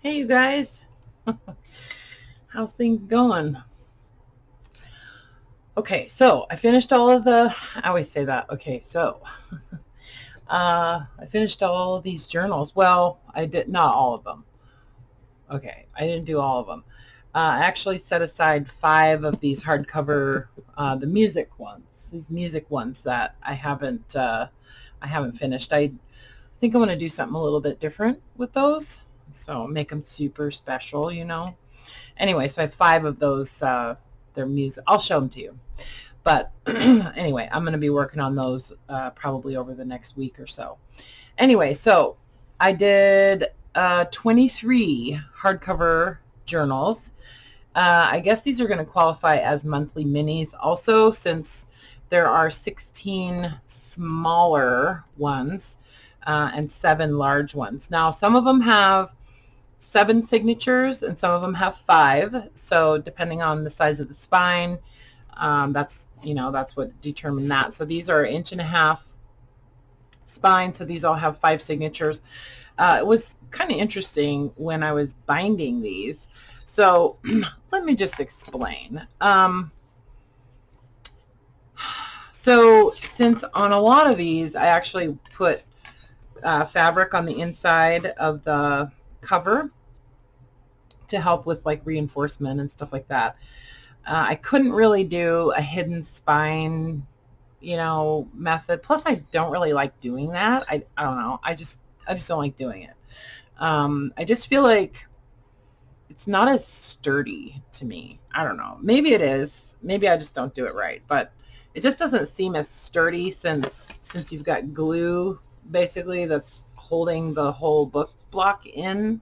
Hey, you guys. How's things going? Okay, so I finished all of I always say that. Okay, so I finished all of these journals. Well, I did not all of them. Okay, I didn't do all of them. I actually set aside 5 of these hardcover, the music ones, these music ones that I haven't finished. I think I'm going to do something a little bit different with those. So make them super special. Anyway, so I have 5 of those. Their music. I'll show them to you. But anyway, I'm going to be working on those probably over the next week or so. Anyway, so I did 23 hardcover journals. I guess these are going to qualify as monthly minis also, since there are 16 smaller ones and 7 large ones. Now, some of them have 7 signatures and some of them have 5. So depending on the size of the spine, that's what determined that. So these are 1.5 inch spine. So these all have 5 signatures. It was kind of interesting when I was binding these. So let me just explain. So since on a lot of these, I actually put fabric on the inside of the cover to help with like reinforcement and stuff like that. I couldn't really do a hidden spine, method. Plus, I don't really like doing that. I don't know. I just don't like doing it. I just feel like it's not as sturdy to me. I don't know. Maybe it is. Maybe I just don't do it right. But it just doesn't seem as sturdy since you've got glue basically that's holding the whole book block in.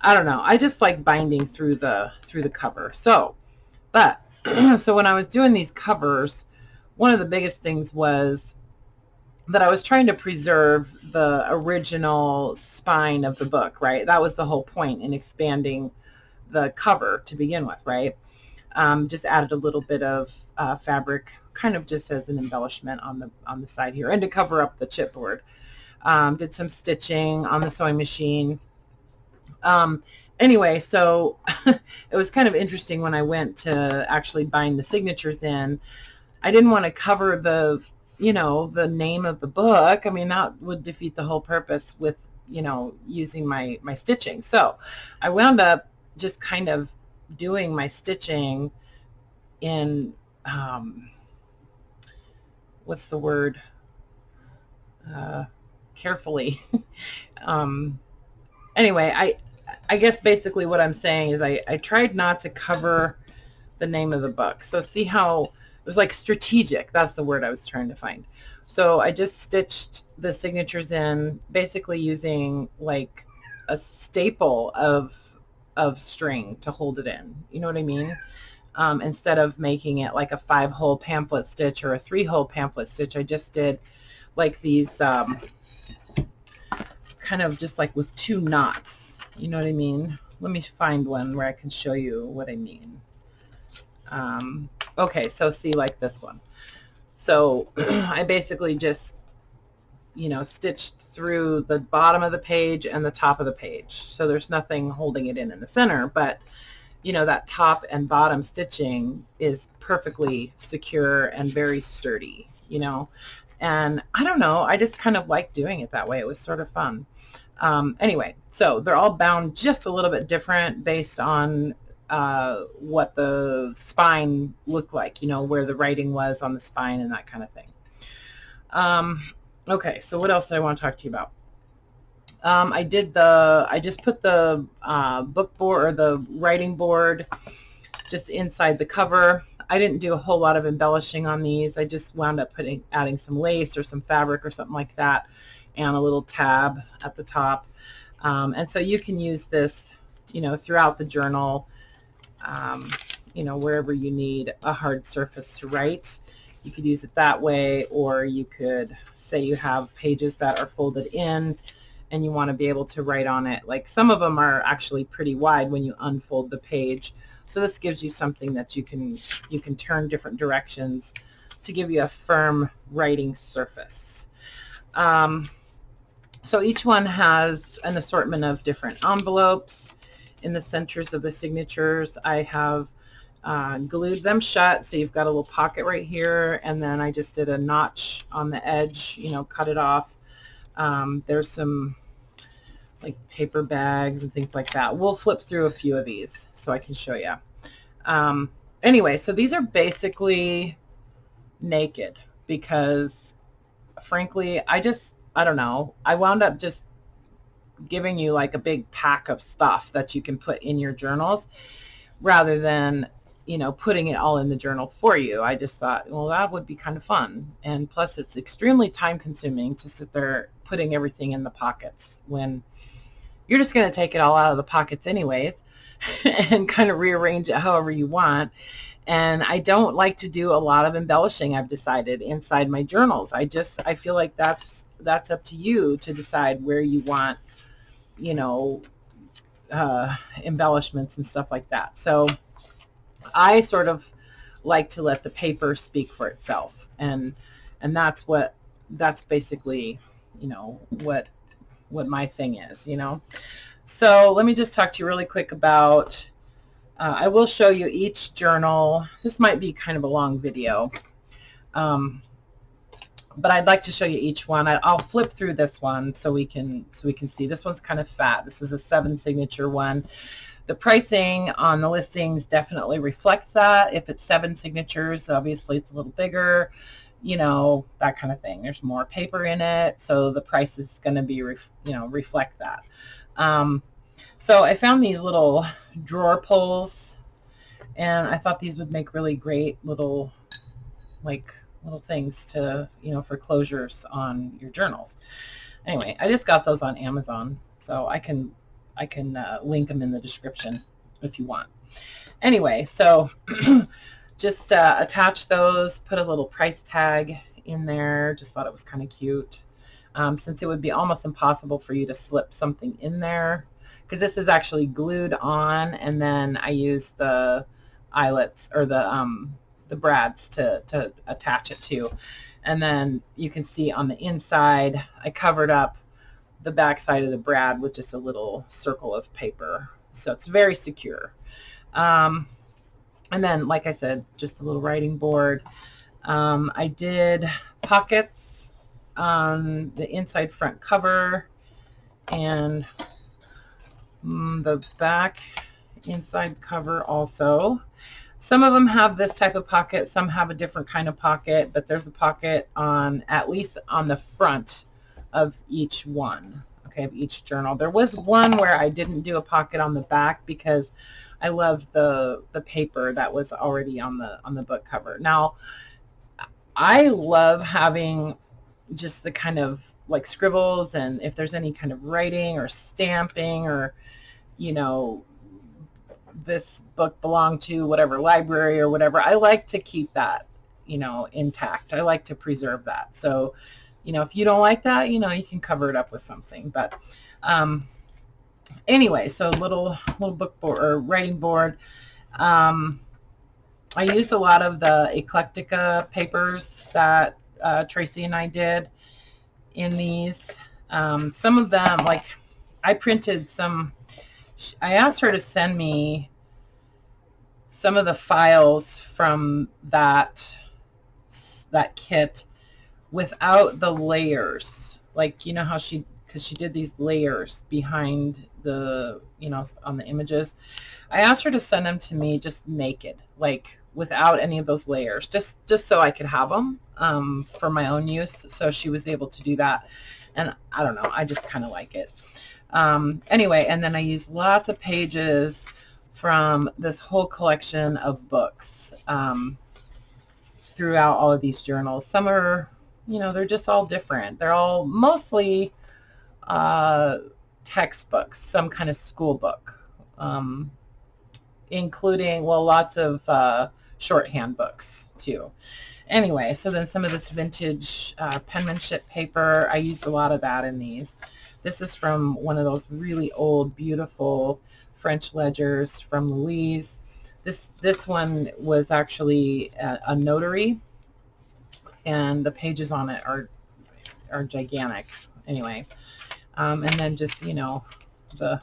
I don't know. I just like binding through the cover. So when I was doing these covers, one of the biggest things was that I was trying to preserve the original spine of the book, right? That was the whole point in expanding the cover to begin with, right? Just added a little bit of fabric, kind of just as an embellishment on the side here, and to cover up the chipboard. Did some stitching on the sewing machine. Anyway, so it was kind of interesting when I went to actually bind the signatures in. I didn't want to cover the name of the book. I mean, that would defeat the whole purpose with, using my stitching. So I wound up just kind of doing my stitching in, what's the word? Carefully. Anyway, I guess basically what I'm saying is I tried not to cover the name of the book. So see how it was like strategic. That's the word I was trying to find. So I just stitched the signatures in basically using like a staple of string to hold it in. You know what I mean? Instead of making it like a 5-hole pamphlet stitch or a 3-hole pamphlet stitch, I just did like these kind of just like with 2 knots. You know what I mean? Let me find one where I can show you what I mean. Okay, so see, like this one. So I basically just, stitched through the bottom of the page and the top of the page. So there's nothing holding it in the center, but that top and bottom stitching is perfectly secure and very sturdy, and I don't know, I just kind of like doing it that way. It was sort of fun. Anyway, so they're all bound just a little bit different based on what the spine looked like, where the writing was on the spine and that kind of thing. Okay, so what else do I want to talk to you about? I just put the book board or the writing board just inside the cover. I didn't do a whole lot of embellishing on these. I just wound up adding some lace or some fabric or something like that, and a little tab at the top. And so you can use this, throughout the journal, wherever you need a hard surface to write. You could use it that way, or you could say you have pages that are folded in and you want to be able to write on it. Like some of them are actually pretty wide when you unfold the page. So this gives you something that you can turn different directions to give you a firm writing surface. So each one has an assortment of different envelopes in the centers of the signatures. I have glued them shut, so you've got a little pocket right here, and then I just did a notch on the edge, you know, cut it off. There's some like paper bags and things like that. We'll flip through a few of these so I can show you. Anyway, so these are basically naked because frankly, I don't know. I wound up just giving you like a big pack of stuff that you can put in your journals rather than, you know, putting it all in the journal for you. I just thought, well, that would be kind of fun. And plus it's extremely time consuming to sit there putting everything in the pockets when you're just going to take it all out of the pockets anyways and kind of rearrange it however you want. And I don't like to do a lot of embellishing, I've decided, inside my journals. I feel like that's up to you to decide where you want, you know, embellishments and stuff like that. So I sort of like to let the paper speak for itself. And that's basically, you know, what my thing is, you know. So let me just talk to you really quick about, I will show you each journal. This might be kind of a long video, but I'd like to show you each one. I'll flip through this one so we can see. This one's kind of fat. This is a 7 signature one. The pricing on the listings definitely reflects that. If it's 7 signatures, obviously it's a little bigger, you know, that kind of thing. There's more paper in it, so the price is going to be, you know, reflect that. So I found these little drawer pulls, and I thought these would make really great little things to, you know, for closures on your journals. Anyway, I just got those on Amazon, so I can link them in the description if you want. Anyway, so just attach those, put a little price tag in there. Just thought it was kind of cute, since it would be almost impossible for you to slip something in there, because this is actually glued on, and then I use the eyelets or the brads to attach it to. And then you can see on the inside, I covered up the back side of the brad with just a little circle of paper, so it's very secure. And then, like I said, just a little writing board. I did pockets on the inside front cover and the back inside cover also. Some of them have this type of pocket, some have a different kind of pocket, but there's a pocket on, at least on the front of each one, okay, of each journal. There was one where I didn't do a pocket on the back because I love the paper that was already on the book cover. Now, I love having just the kind of like scribbles, and if there's any kind of writing or stamping, or, you know, this book belonged to whatever library or whatever, I like to keep that, you know, intact. I like to preserve that. So, you know, if you don't like that, you know, you can cover it up with something. But anyway, so little book board or writing board. I used a lot of the Eclectica papers that Tracy and I did in these. Some of them, like I printed some, I asked her to send me some of the files from that kit without the layers. Like, you know how because she did these layers behind the, you know, on the images. I asked her to send them to me just naked, like without any of those layers, just so I could have them for my own use. So she was able to do that, and I don't know, I just kind of like it. Anyway, and then I used lots of pages from this whole collection of books throughout all of these journals. Some are, you know, they're just all different. They're all mostly textbooks, some kind of school book, including, well, lots of shorthand books too. Anyway, so then some of this vintage penmanship paper, I used a lot of that in these. This is from one of those really old, beautiful French ledgers from Louise. This one was actually a notary, and the pages on it are gigantic. Anyway, And then just, the,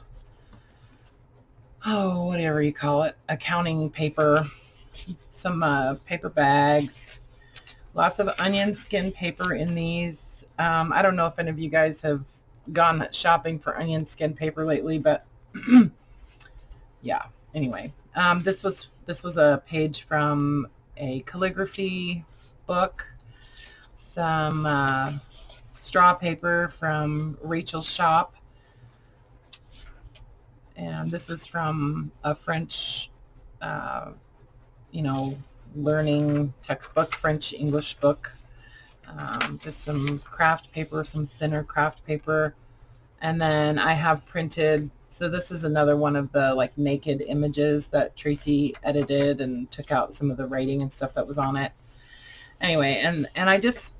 whatever you call it, accounting paper, some paper bags, lots of onion skin paper in these. I don't know if any of you guys have gone shopping for onion skin paper lately, but yeah. Anyway, this was a page from a calligraphy book, some straw paper from Rachel's shop, and this is from a French, learning textbook, French English book. Just some craft paper, some thinner craft paper. And then I have printed, so this is another one of the like naked images that Tracy edited and took out some of the writing and stuff that was on it. Anyway, and I don't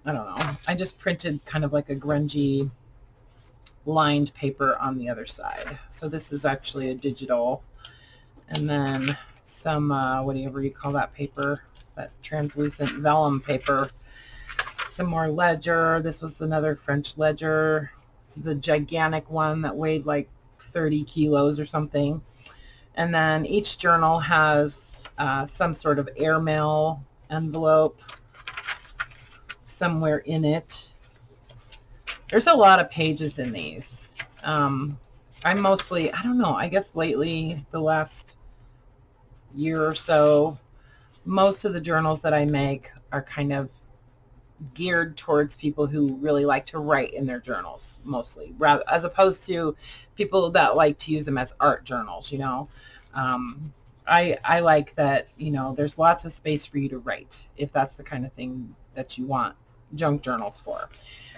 know, I just printed kind of like a grungy lined paper on the other side. So this is actually a digital. And then some, whatever you call that paper, that translucent vellum paper. Some more ledger. This was another French ledger. So the gigantic one that weighed like 30 kilos or something. And then each journal has some sort of airmail envelope somewhere in it. There's a lot of pages in these. I mostly, I don't know, I guess lately, the last year or so, most of the journals that I make are kind of geared towards people who really like to write in their journals, mostly, rather as opposed to people that like to use them as art journals. I like that, there's lots of space for you to write if that's the kind of thing that you want junk journals for.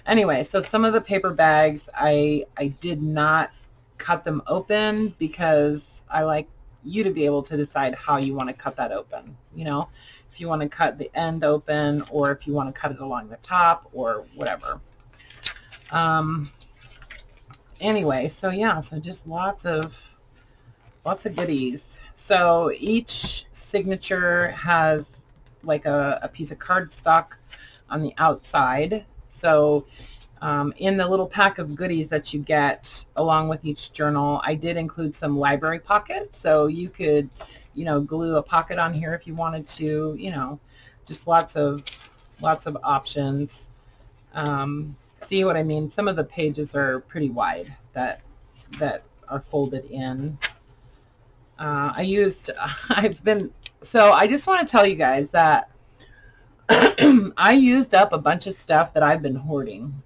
Anyway, so some of the paper bags, I did not cut them open because I like you to be able to decide how you want to cut that open. If you want to cut the end open, or if you want to cut it along the top, or whatever. Anyway, so yeah, so just lots of goodies. So each signature has like a piece of cardstock on the outside. So in the little pack of goodies that you get along with each journal, I did include some library pockets. So you could, glue a pocket on here if you wanted to, just lots of options. See what I mean? Some of the pages are pretty wide that are folded in. I just want to tell you guys that I used up a bunch of stuff that I've been hoarding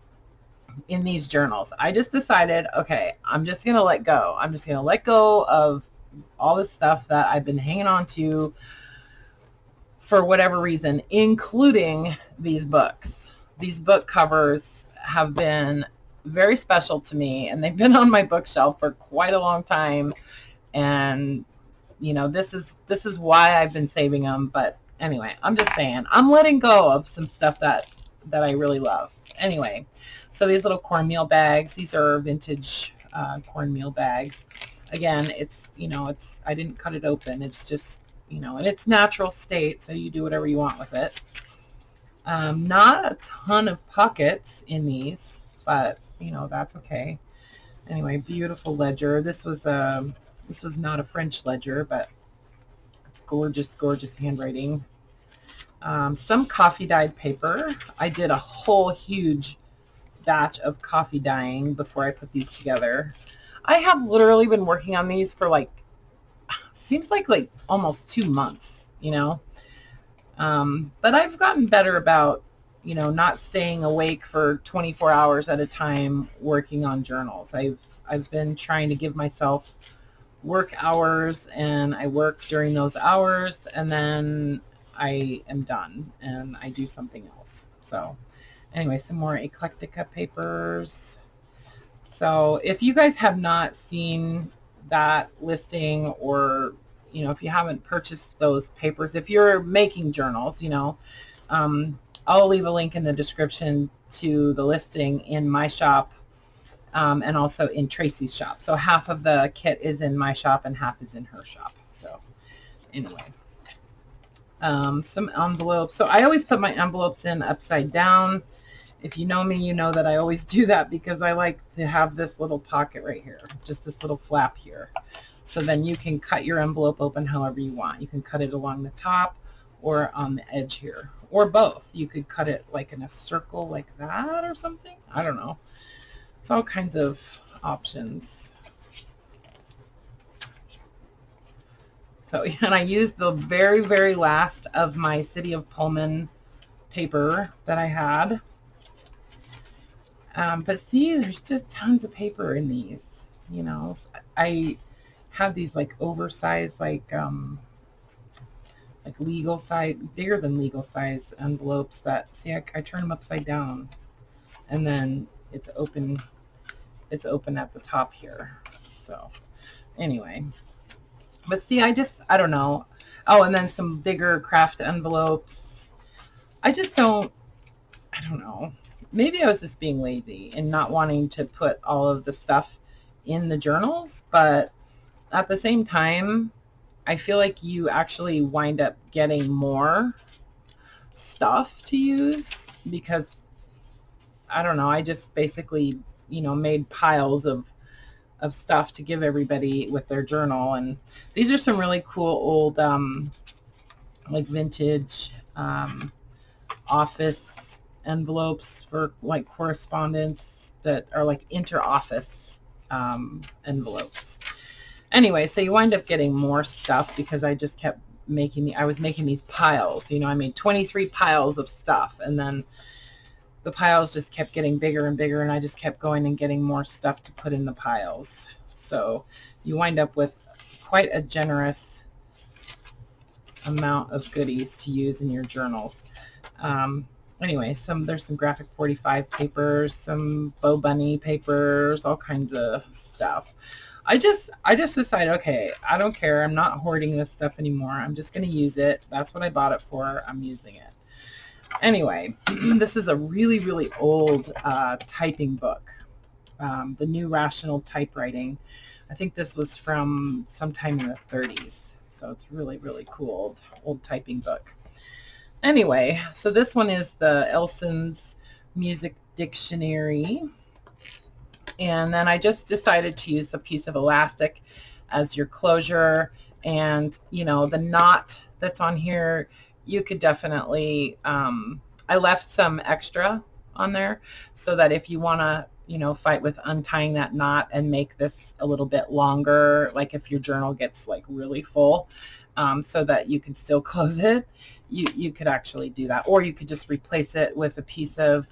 in these journals. I just decided, okay, I'm just going to let go. I'm just going to let go of all the stuff that I've been hanging on to for whatever reason, including these books. These book covers have been very special to me, and they've been on my bookshelf for quite a long time. And, this is why I've been saving them. But anyway, I'm just saying, I'm letting go of some stuff that I really love. Anyway, so these little cornmeal bags, these are vintage cornmeal bags. Again, it's, I didn't cut it open. It's just, in its natural state, so you do whatever you want with it. Not a ton of pockets in these, but, that's okay. Anyway, beautiful ledger. This was not a French ledger, but it's gorgeous, gorgeous handwriting. Some coffee dyed paper. I did a whole huge batch of coffee dyeing before I put these together. I have literally been working on these for seems like almost 2 months, but I've gotten better about, not staying awake for 24 hours at a time working on journals. I've been trying to give myself work hours, and I work during those hours, and then I am done and I do something else. So anyway, some more Eclectica papers. So if you guys have not seen that listing, or, if you haven't purchased those papers, if you're making journals, I'll leave a link in the description to the listing in my shop, and also in Tracy's shop. So half of the kit is in my shop and half is in her shop. So anyway, some envelopes. So I always put my envelopes in upside down, If you know me, you know that I always do that because I like to have this little pocket right here, just this little flap here. So then you can cut your envelope open however you want. You can cut it along the top or on the edge here, or both. You could cut it like in a circle like that or something. I don't know. It's all kinds of options. So, and I used the very, very last of my City of Pullman paper that I had. But see, there's just tons of paper in these, you know. I have these like oversized, like legal size, bigger than legal size envelopes that, see, I turn them upside down and then it's open at the top here. So anyway, but see, I don't know. Oh, and then some bigger craft envelopes. I don't know. Maybe I was just being lazy and not wanting to put all of the stuff in the journals, but at the same time, I feel like you actually wind up getting more stuff to use because, I don't know, I just basically, you know, made piles of stuff to give everybody with their journal. And these are some really cool old, like vintage office envelopes for like correspondence that are like inter-office envelopes. Anyway, so you wind up getting more stuff because I just kept I was making these piles. You know, I made 23 piles of stuff, and then the piles just kept getting bigger and bigger, and I just kept going and getting more stuff to put in the piles. So you wind up with quite a generous amount of goodies to use in your journals. Anyway, there's some graphic 45 papers, some Bow Bunny papers, all kinds of stuff. I just decided, okay, I don't care. I'm not hoarding this stuff anymore. I'm just going to use it. That's what I bought it for. I'm using it. Anyway, this is a really, really old typing book, the New Rational Typewriting. I think this was from sometime in the 30s. So it's really, really cool old typing book. Anyway, so this one is the Elson's Music Dictionary. And then I just decided to use a piece of elastic as your closure. And, you know, the knot that's on here, you could definitely, I left some extra on there so that if you want to, you know, fight with untying that knot and make this a little bit longer, like if your journal gets like really full, so that you can still close it, you could actually do that. Or you could just replace it with a piece of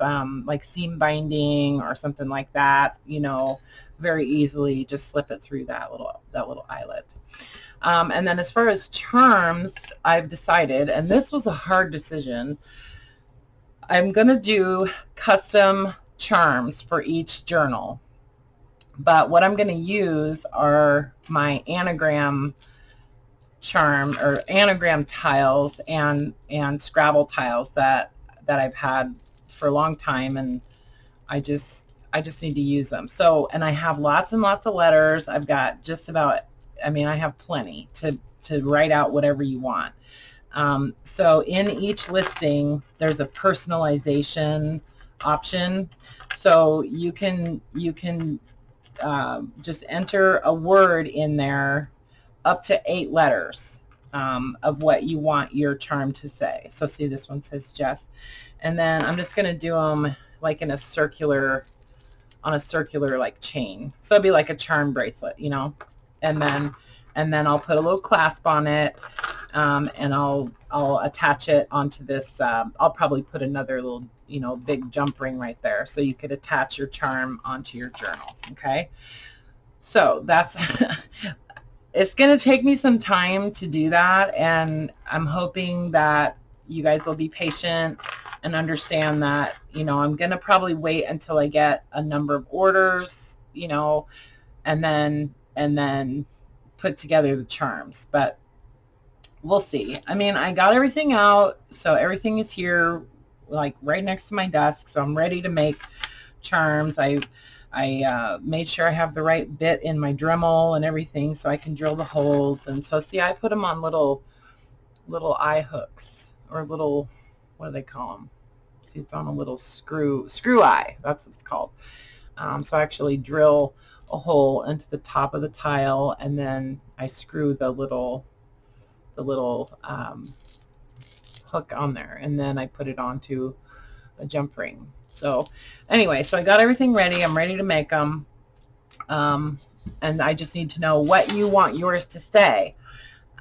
like seam binding or something like that, you know, very easily just slip it through that little eyelet. And then as far as charms, I've decided, and this was a hard decision, I'm going to do custom charms for each journal. But what I'm going to use are my anagram charm or anagram tiles and Scrabble tiles that I've had for a long time, and I just need to use them. So, and I have lots and lots of letters. I've got just about, I mean, I have plenty to write out whatever you want. So in each listing, there's a personalization option. So you can just enter a word in there up to 8 letters of what you want your charm to say. So see, this one says Jess. And then I'm just going to do them like in a circular, on a circular like chain. So it'll be like a charm bracelet, you know, and then I'll put a little clasp on it, and I'll attach it onto this. I'll probably put another little, you know, big jump ring right there, so you could attach your charm onto your journal. Okay, so that's it's going to take me some time to do that, and I'm hoping that you guys will be patient and understand that, you know, I'm going to probably wait until I get a number of orders, you know, and then put together the charms. But we'll see. I mean, I got everything out, so everything is here, like right next to my desk, so I'm ready to make charms. I made sure I have the right bit in my Dremel and everything so I can drill the holes. And so see, I put them on little eye hooks, or little, what do they call them? See, it's on a little screw eye. That's what it's called. So I actually drill a hole into the top of the tile, and then I screw the little hook on there, and then I put it onto a jump ring. So anyway, so I got everything ready. I'm ready to make them. And I just need to know what you want yours to say.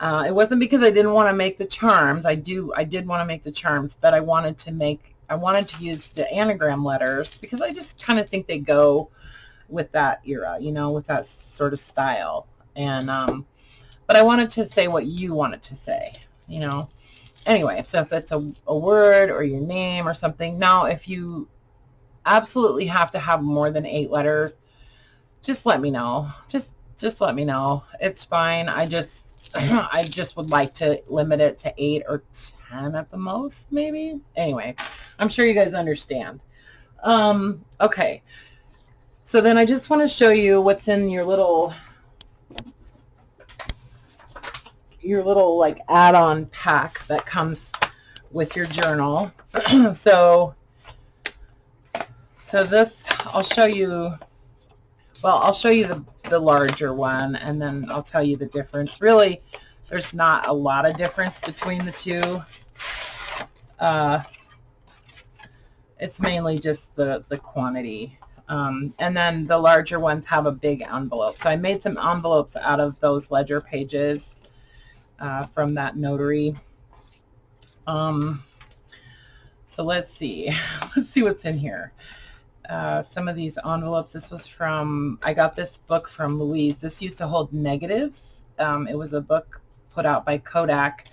It wasn't because I didn't want to make the charms. I did want to make the charms, but I wanted to use the anagram letters because I just kind of think they go with that era, you know, with that sort of style. And but I wanted to say what you wanted to say, you know. Anyway, so if it's a word or your name or something. Now, if you absolutely have to have more than 8 letters, just let me know. Just let me know. It's fine. I just would like to limit it to 8 or 10 at the most, maybe. Anyway, I'm sure you guys understand. Okay. So then I just want to show you what's in your little like add-on pack that comes with your journal. So this, I'll show you. Well, I'll show you the larger one, and then I'll tell you the difference. Really, there's not a lot of difference between the two. It's mainly just the quantity. And then the larger ones have a big envelope. So I made some envelopes out of those ledger pages from that notary. So let's see. Let's see what's in here. Some of these envelopes, this was from, I got this book from Louise. This used to hold negatives. It was a book put out by Kodak,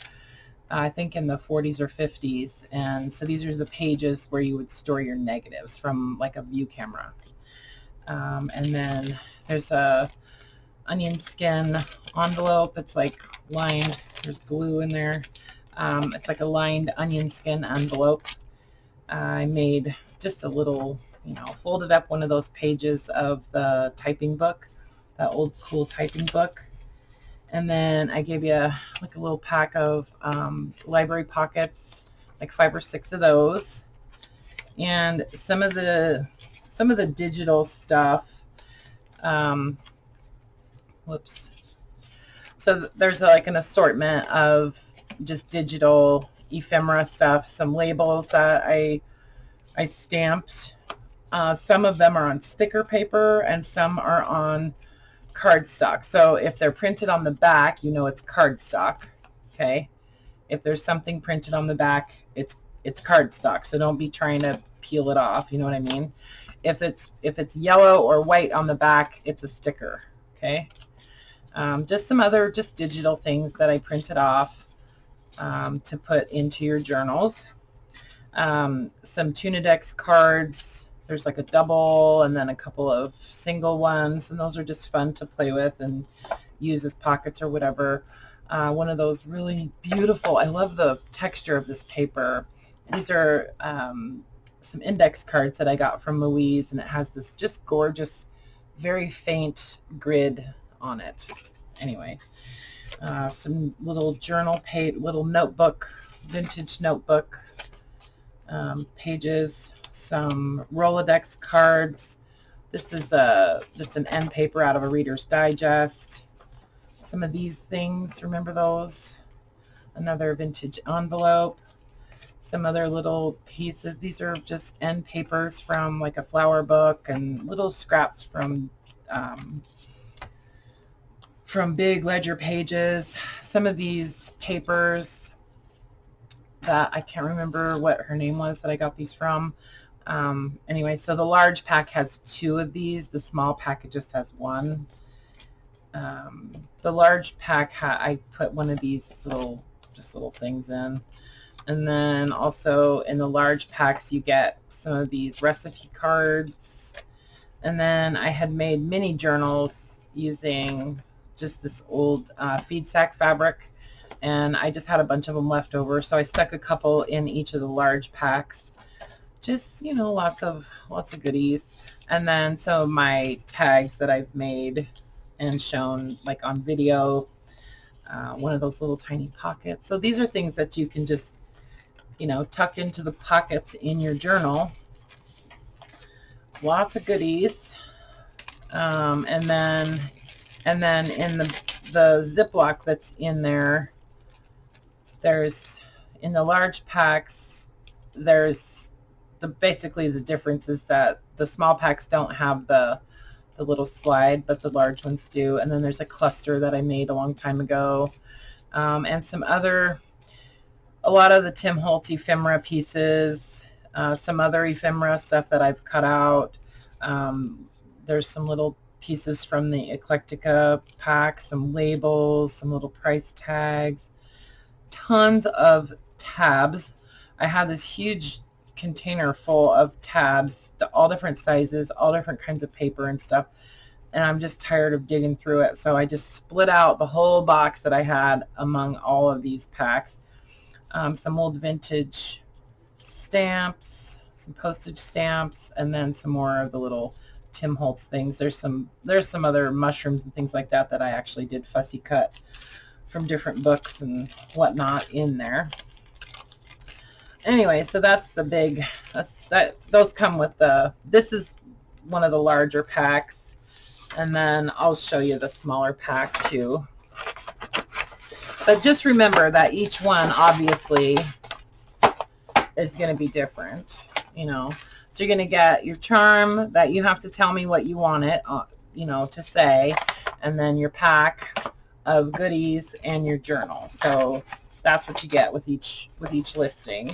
I think in the 40s or 50s. And so these are the pages where you would store your negatives from like a view camera. And then there's a onion skin envelope. It's like lined, there's glue in there. It's like a lined onion skin envelope. I made just a little, you know, folded up one of those pages of the typing book, that old cool typing book. And then I gave you like a little pack of library pockets, like 5 or 6 of those. And some of the digital stuff, whoops. So there's like an assortment of just digital ephemera stuff, some labels that I stamped. Some of them are on sticker paper and some are on cardstock. So if they're printed on the back, you know it's cardstock. Okay. If there's something printed on the back, it's cardstock. So don't be trying to peel it off. You know what I mean? If it's yellow or white on the back, it's a sticker. Okay. Just some other digital things that I printed off to put into your journals. Some Tunidex cards. There's like a double and then a couple of single ones, and those are just fun to play with and use as pockets or whatever. One of those really beautiful, I love the texture of this paper. These are some index cards that I got from Louise, and it has this just gorgeous, very faint grid on it. Anyway, some little journal page, little notebook, vintage notebook pages, some Rolodex cards. This is just an end paper out of a Reader's Digest. Some of these things, remember those? Another vintage envelope. Some other little pieces. These are just end papers from like a flower book and little scraps from big ledger pages. Some of these papers that I can't remember what her name was that I got these from. Anyway, so the large pack has 2 of these. The small pack just has 1. The large pack, I put one of these little things in. And then also in the large packs, you get some of these recipe cards. And then I had made mini journals using just this old feed sack fabric. And I just had a bunch of them left over. So I stuck a couple in each of the large packs. Just, you know, lots of goodies. And then some of my tags that I've made and shown like on video. One of those little tiny pockets. So these are things that you can just you know, tuck into the pockets in your journal. Lots of goodies. And then in the Ziploc that's in there, there's, in the large packs, there's basically the difference is that the small packs don't have the little slide, but the large ones do. And then there's a cluster that I made a long time ago, and some other, a lot of the Tim Holtz ephemera pieces, some other ephemera stuff that I've cut out. There's some little pieces from the Eclectica pack, some labels, some little price tags, tons of tabs. I had this huge container full of tabs, all different sizes, all different kinds of paper and stuff, and I'm just tired of digging through it, so I just split out the whole box that I had among all of these packs. Some old vintage stamps, some postage stamps, and then some more of the little Tim Holtz things. There's some other mushrooms and things like that that I actually did fussy cut from different books and whatnot in there. Anyway, so that's the big, those come with this is one of the larger packs, and then I'll show you the smaller pack too. But just remember that each one obviously is going to be different, you know. So you're going to get your charm that you have to tell me what you want it, you know, to say, and then your pack of goodies and your journal. So that's what you get with each listing.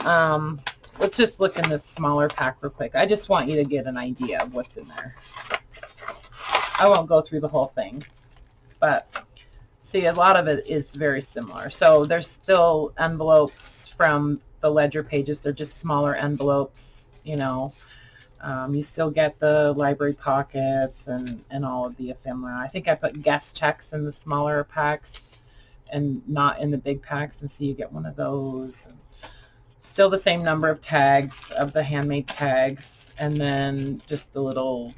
Let's just look in this smaller pack real quick. I just want you to get an idea of what's in there. I won't go through the whole thing, but see, a lot of it is very similar. So there's still envelopes from the ledger pages. They're just smaller envelopes, you know. You still get the library pockets and all of the ephemera. I think I put guest checks in the smaller packs and not in the big packs, and so you get one of those. Still the same number of tags, of the handmade tags, and then just the little,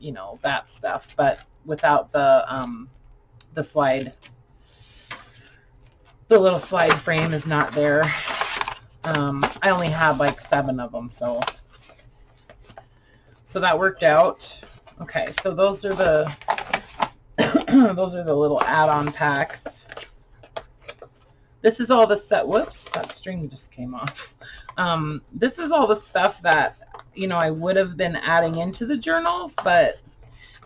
you know, that stuff, but without the slide. The little slide frame is not there. I only had like 7 of them, so that worked out. Okay, so those are the those are the little add-on packs. This is all the set. Whoops, that string just came off. This is all the stuff that, you know, I would have been adding into the journals, but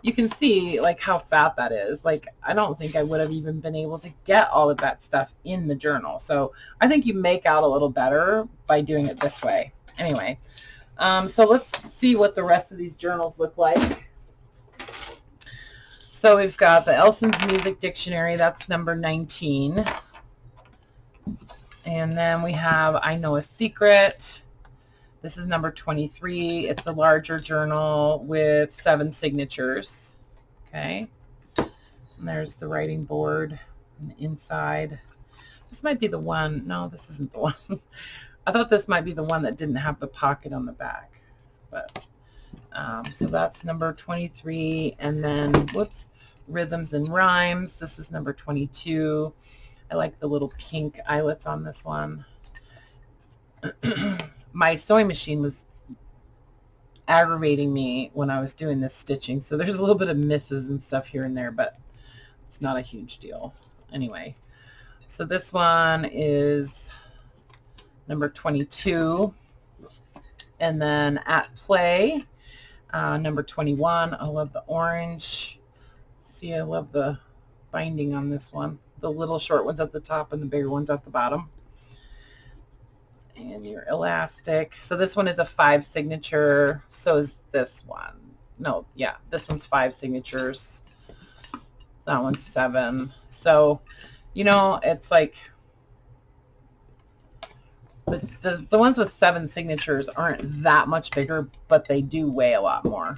you can see like how fat that is. Like, I don't think I would have even been able to get all of that stuff in the journal. So I think you make out a little better by doing it this way. Anyway, so let's see what the rest of these journals look like. So we've got the Elson's Music Dictionary. That's number 19. And then we have I Know a Secret. This is number 23. It's a larger journal with 7 signatures. Okay. And there's the writing board on the inside. This might be the one. No, this isn't the one. I thought this might be the one that didn't have the pocket on the back. But so that's number 23. And then, whoops, Rhythms and Rhymes. This is number 22. I like the little pink eyelets on this one. My sewing machine was aggravating me when I was doing this stitching, so there's a little bit of misses and stuff here and there, but it's not a huge deal. Anyway, so this one is number 22. And then At Play, number 21. I love the orange. See, I love the binding on this one. The little short ones at the top and the bigger ones at the bottom. And your elastic. So this one is a 5 signature. So is this one. No, yeah, this one's 5 signatures. That one's 7. So, you know, it's like the ones with 7 signatures aren't that much bigger, but they do weigh a lot more.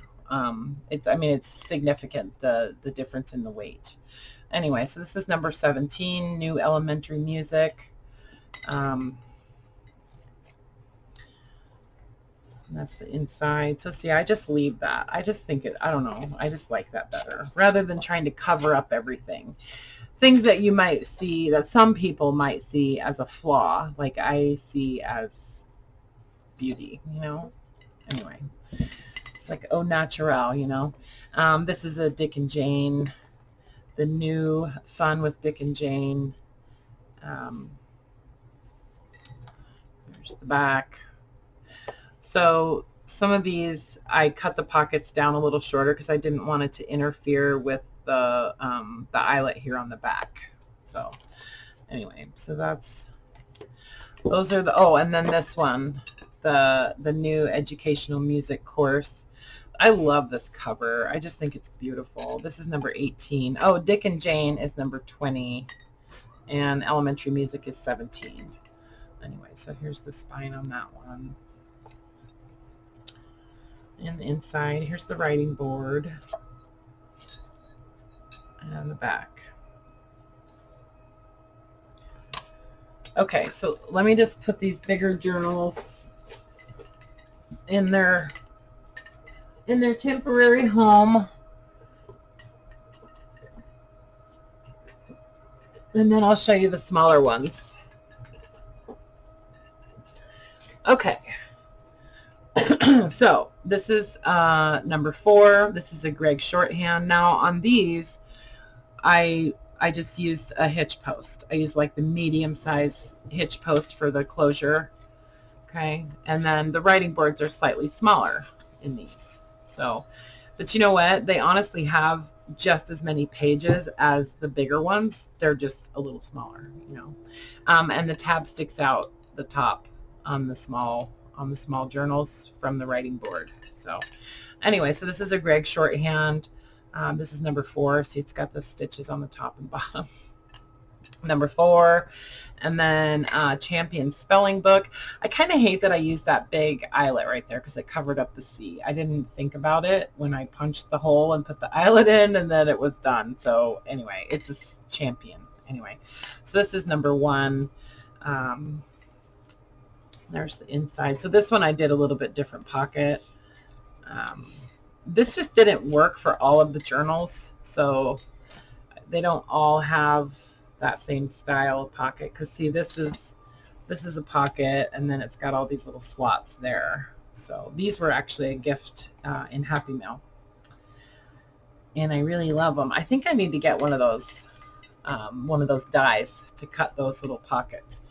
It's significant, the difference in the weight. Anyway, so this is number 17, New Elementary Music. And that's the inside. So see, I just leave that. I just think I don't know, I just like that better rather than trying to cover up everything. things that you might see, that some people might see as a flaw, like I see as beauty, you know. Anyway, it's like au naturel, you know. This is a Dick and Jane, the new Fun with Dick and Jane. There's the back. So some of these, I cut the pockets down a little shorter because I didn't want it to interfere with the eyelet here on the back. So anyway, so those are the, oh, and then this one, the new educational music course. I love this cover. I just think it's beautiful. This is number 18. Oh, Dick and Jane is number 20, and elementary music is 17. Anyway, so here's the spine on that one. And the inside, here's the writing board. And the back. Okay, so let me just put these bigger journals in their temporary home. And then I'll show you the smaller ones. Okay. So this is number 4. This is a Greg shorthand. Now on these, I just used a hitch post. I used like the medium size hitch post for the closure. Okay. And then the writing boards are slightly smaller in these. So, but you know what? They honestly have just as many pages as the bigger ones. They're just a little smaller, you know. And the tab sticks out the top on the small journals from the writing board. So anyway, so this is a Greg shorthand. This is number 4. See, it's got the stitches on the top and bottom. Number 4. And then Champion spelling book. I kind of hate that I used that big eyelet right there because it covered up the C. I didn't think about it when I punched the hole and put the eyelet in, and then it was done. So anyway, it's a Champion. Anyway, so this is number 1. There's the inside. So this one I did a little bit different pocket. This just didn't work for all of the journals, so they don't all have that same style of pocket. Because see, this is a pocket, and then it's got all these little slots there. So these were actually a gift in Happy Mail, and I really love them. I think I need to get one of those dies to cut those little pockets.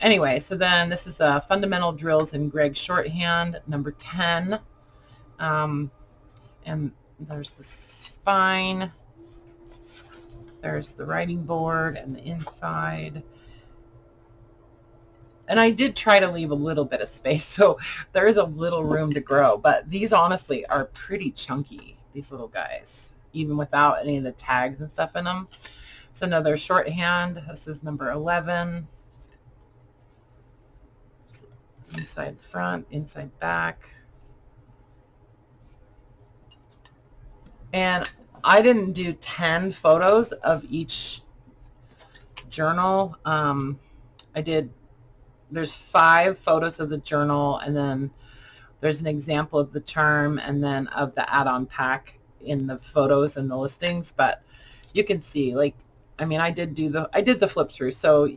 Anyway, so then this is Fundamental Drills in Greg shorthand, number 10. And there's the spine. There's the writing board and the inside. And I did try to leave a little bit of space, so there is a little room to grow. But these honestly are pretty chunky, these little guys, even without any of the tags and stuff in them. So another shorthand. This is number 11. Inside front, inside back. And I didn't do 10 photos of each journal. There's 5 photos of the journal, and then there's an example of the charm, and then of the add-on pack in the photos and the listings. But you can see, like, I mean, I did the flip through, so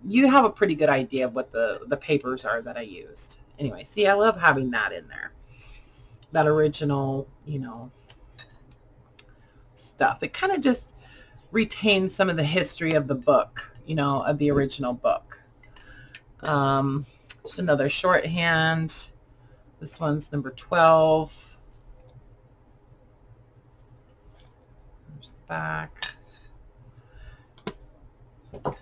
you have a pretty good idea of what the papers are that I used. Anyway, see, I love having that in there. That original, you know, stuff. It kind of just retains some of the history of the book, you know, of the original book. Just another shorthand. This one's number 12. There's the back.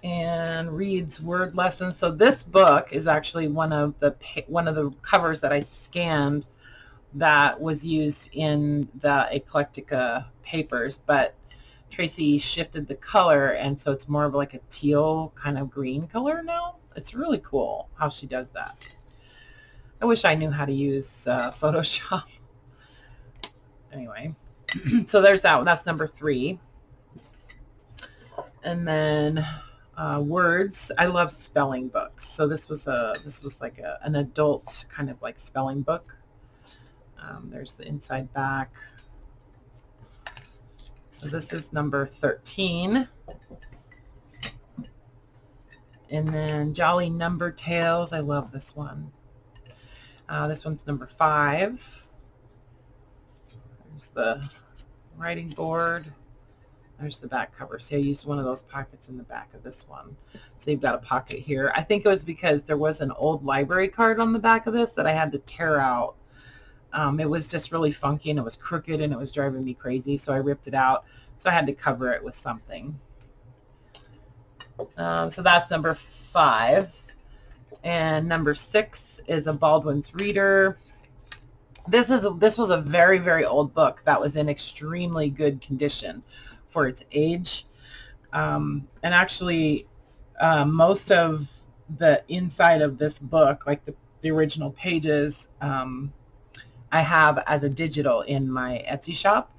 And reads word lessons. So this book is actually one of the covers that I scanned that was used in the Eclectica papers, but Tracy shifted the color, and so it's more of like a teal kind of green color now. It's really cool how she does that. I wish I knew how to use Photoshop. Anyway, so there's that one. That's number 3. And then words. I love spelling books. So this was like an adult kind of like spelling book. There's the inside back. So this is number 13. And then Jolly Number Tales. I love this one. This one's number 5. There's the writing board. There's the back cover. See, I used one of those pockets in the back of this one. So you've got a pocket here. I think it was because there was an old library card on the back of this that I had to tear out. It was just really funky, and it was crooked, and it was driving me crazy, so I ripped it out. So I had to cover it with something. So that's number 5. And number 6 is a Baldwin's Reader. This was a very, very old book that was in extremely good condition for its age. And actually, most of the inside of this book, like the original pages, I have as a digital in my Etsy shop.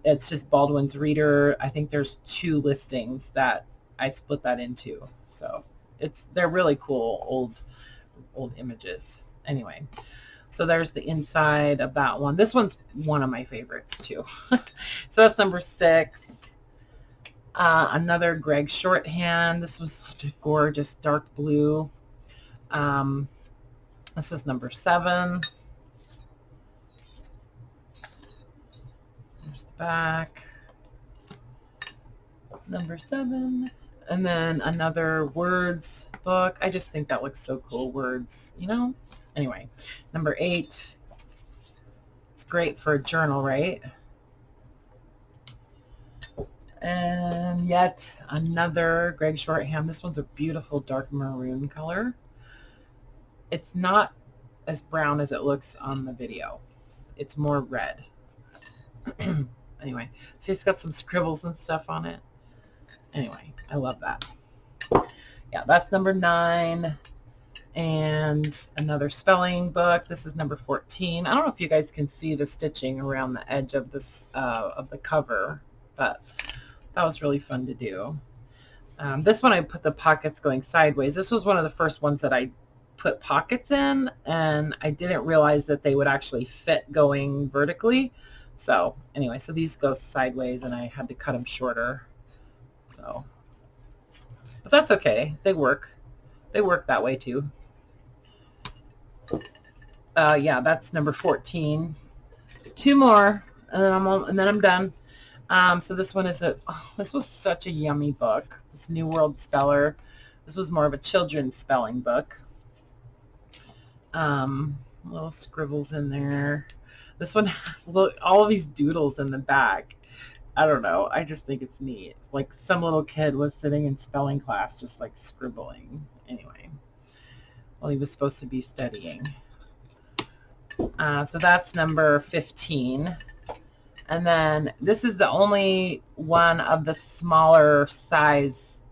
It's just Baldwin's Reader. I think there's 2 listings that I split that into. So they're really cool old images. Anyway, so there's the inside of that one. This one's one of my favorites too. So that's number 6. Another Greg shorthand. This was such a gorgeous dark blue. This is number 7. There's the back. Number 7. And then another words book. I just think that looks so cool. Words, you know? Anyway, number 8. It's great for a journal, right? And yet another Greg shorthand. This one's a beautiful dark maroon color. It's not as brown as it looks on the video. It's more red. Anyway, see, it's got some scribbles and stuff on it. Anyway, I love that. Yeah, that's number 9. And another spelling book. This is number 14. I don't know if you guys can see the stitching around the edge of this of the cover, but that was really fun to do. This one I put the pockets going sideways. This was one of the first ones that I put pockets in, and I didn't realize that they would actually fit going vertically. So anyway, so these go sideways, and I had to cut them shorter. So, but that's okay. They work. They work that way too. Yeah, that's number 14. 2 more, and then I'm done. So this one is this was such a yummy book. This New World Speller. This was more of a children's spelling book. Little scribbles in there. This one has all of these doodles in the back. I don't know. I just think it's neat. It's like some little kid was sitting in spelling class just like scribbling. Anyway, well, he was supposed to be studying. So that's number 15. And then this is the only one of the smaller size,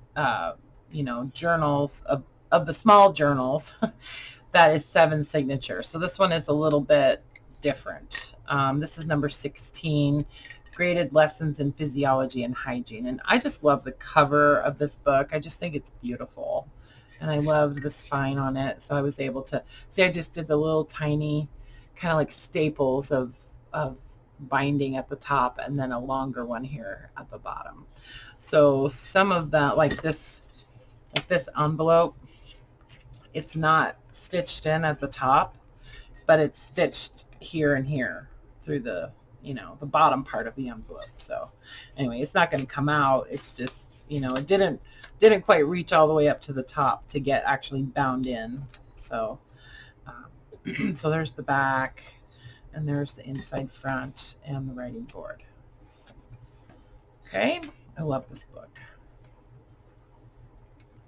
journals, of the small journals that is 7 signatures. So this one is a little bit different. This is number 16, Graded Lessons in Physiology and Hygiene. And I just love the cover of this book. I just think it's beautiful. And I loved the spine on it. So I was able to, see, I just did the little tiny kind of like staples of binding at the top, and then a longer one here at the bottom. So some of that, like this envelope, it's not stitched in at the top, but it's stitched here and here through the, the bottom part of the envelope. So anyway, it's not going to come out. It's just, it didn't quite reach all the way up to the top to get actually bound in. So, so there's the back, and there's the inside front and the writing board. Okay, I love this book.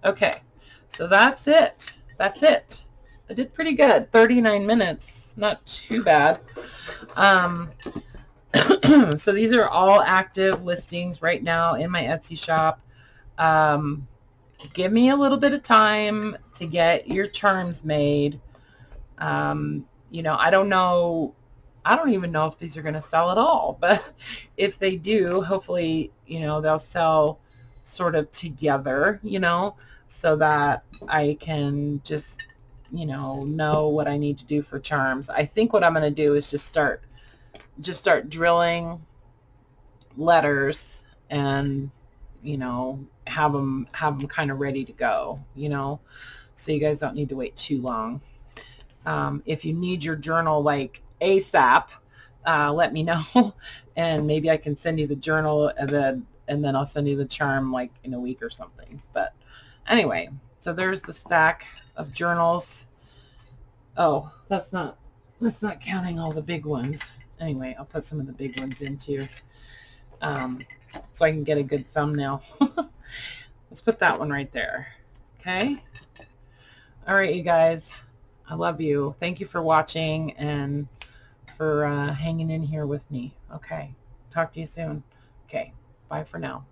Okay, so that's it. That's it. I did pretty good. 39 minutes, not too bad. So these are all active listings right now in my Etsy shop. Give me a little bit of time to get your charms made. I don't know. I don't even know if these are going to sell at all, but if they do, hopefully, they'll sell sort of together, so that I can just, know what I need to do for charms. I think what I'm going to do is just start drilling letters and, have them kind of ready to go, you know, so you guys don't need to wait too long. If you need your journal like ASAP, let me know, and maybe I can send you the journal, and then I'll send you the charm like in a week or something. But anyway, so there's the stack of journals. Oh, that's not counting all the big ones. Anyway, I'll put some of the big ones in too, so I can get a good thumbnail. Let's put that one right there. Okay. All right, you guys. I love you. Thank you for watching and for hanging in here with me. Okay. Talk to you soon. Okay. Bye for now.